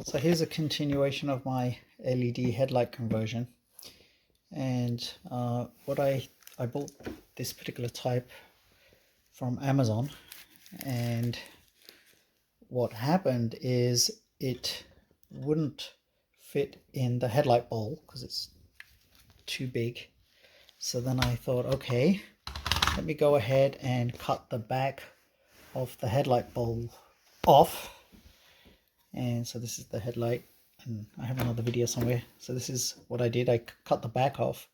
So here's a continuation of my LED headlight conversion, and what I bought this particular type from Amazon, and what happened is it wouldn't fit in the headlight bowl because it's too big. So then I thought, okay, let me go ahead and cut the back of the headlight bowl off. And so this is the headlight, and I have another video somewhere. So this is what I did. I cut the back off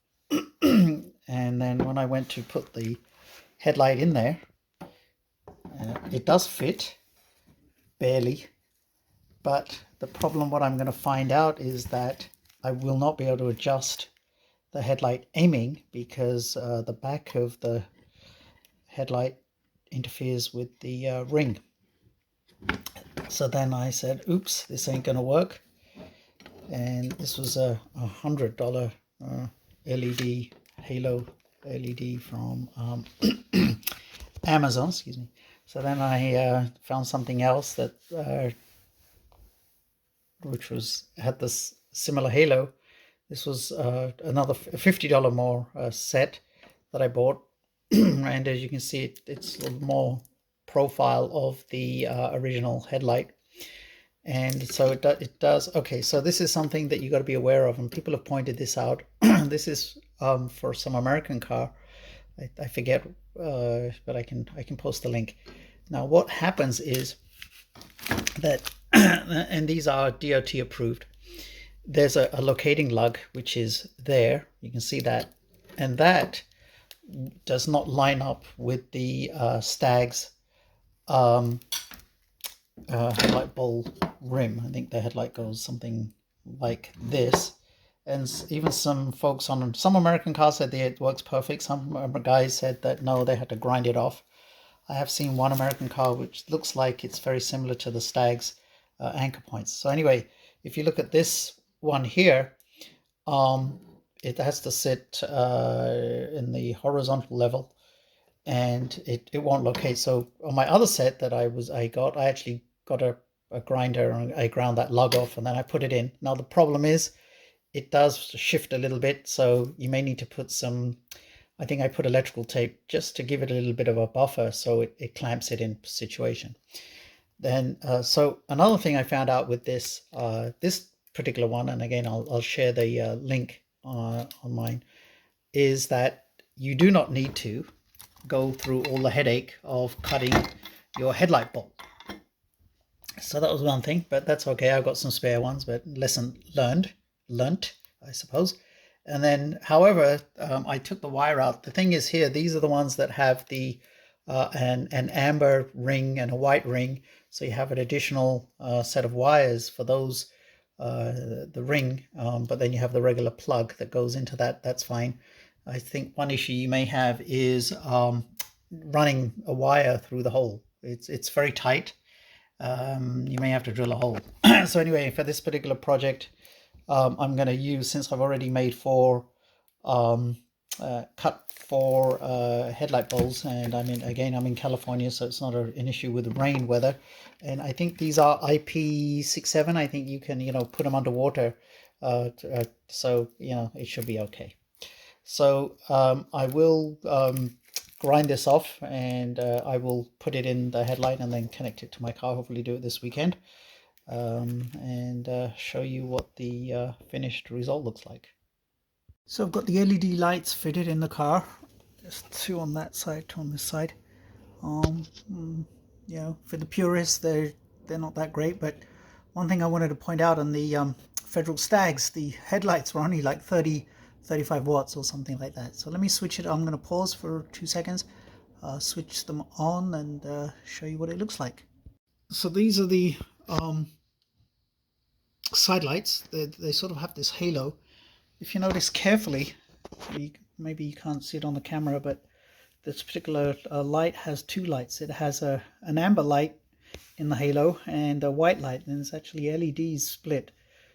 and then when I went to put the headlight in there, it does fit barely, but the problem, what I'm going to find out, is that I will not be able to adjust the headlight aiming because the back of the headlight interferes with the ring. So then I said, oops, this ain't gonna work. And this was a $100 LED halo LED from Amazon, excuse me. So then I found something else that which had this similar halo. This was another $50 more set that I bought, and as you can see, it's a little more profile of the original headlight. And so it does. Okay, so this is something that you got to be aware of, and people have pointed this out. This is for some American car. I forget, but I can post the link. Now what happens is that and these are DOT approved, there's a locating lug which is there, you can see that, and that does not line up with the Stag's headlight bowl rim. I think the headlight goes something like this, and even some folks on some American cars said that it works perfect. Some guys said that no, they had to grind it off. I have seen one American car which looks like it's very similar to the Stag's anchor points. So anyway, if you look at this one here, it has to sit in the horizontal level, and it won't locate. So on my other set that I actually got a grinder, and I ground that lug off, and then I put it in. Now the problem is it does shift a little bit, so you may need to put some, I think I put electrical tape just to give it a little bit of a buffer so it clamps it in situation. Then so another thing I found out with this this particular one, and again I'll share the link on mine, is that you do not need to go through all the headache of cutting your headlight bolt. So that was one thing, but that's okay. I've got some spare ones, but lesson learned, I suppose. And then, however, I took the wire out. The thing is here, these are the ones that have the an amber ring and a white ring. So you have an additional set of wires for those, the ring, but then you have the regular plug that goes into that. That's fine. I think one issue you may have is running a wire through the hole. It's very tight. You may have to drill a hole. So anyway, for this particular project, I'm going to use, since I've already made cut four headlight bowls, and I'm in California, so it's not an issue with rain weather. And I think these are IP67. I think you can put them underwater, so it should be okay. So I will grind this off, and I will put it in the headlight and then connect it to my car. Hopefully do it this weekend, and show you what the finished result looks like. So I've got the LED lights fitted in the car. There's two on that side, two on this side. For the purists, they're not that great, but one thing I wanted to point out, on the Federal Stags, the headlights were only like 35 watts or something like that. So let me switch it. I'm going to pause for 2 seconds, switch them on, and show you what it looks like. So these are the side lights. They sort of have this halo. If you notice carefully, maybe you can't see it on the camera, but this particular light has two lights. It has an amber light in the halo and a white light, and it's actually LEDs split.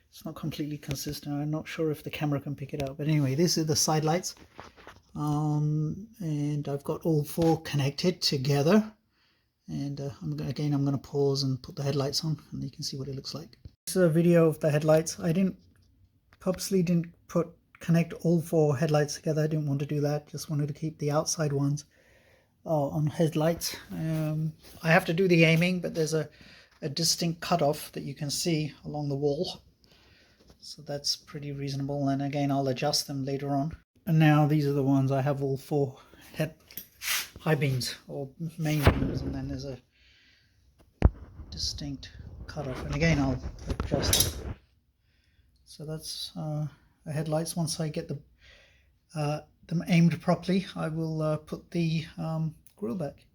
It's not completely consistent. I'm not sure if the camera can pick it up, but anyway, these are the side lights, and I've got all four connected together. And I'm going to pause and put the headlights on, and you can see what it looks like. This is a video of the headlights. I purposely didn't connect all 4 headlights together. I didn't want to do that. Just wanted to keep the outside ones on headlights. I have to do the aiming, but there's a distinct cutoff that you can see along the wall. So that's pretty reasonable. And again, I'll adjust them later on. And now these are the ones I have all 4 high beams or main beams, and then there's a distinct cutoff. And again, I'll adjust. So that's the headlights. Once I get them aimed properly, I will put the grill back.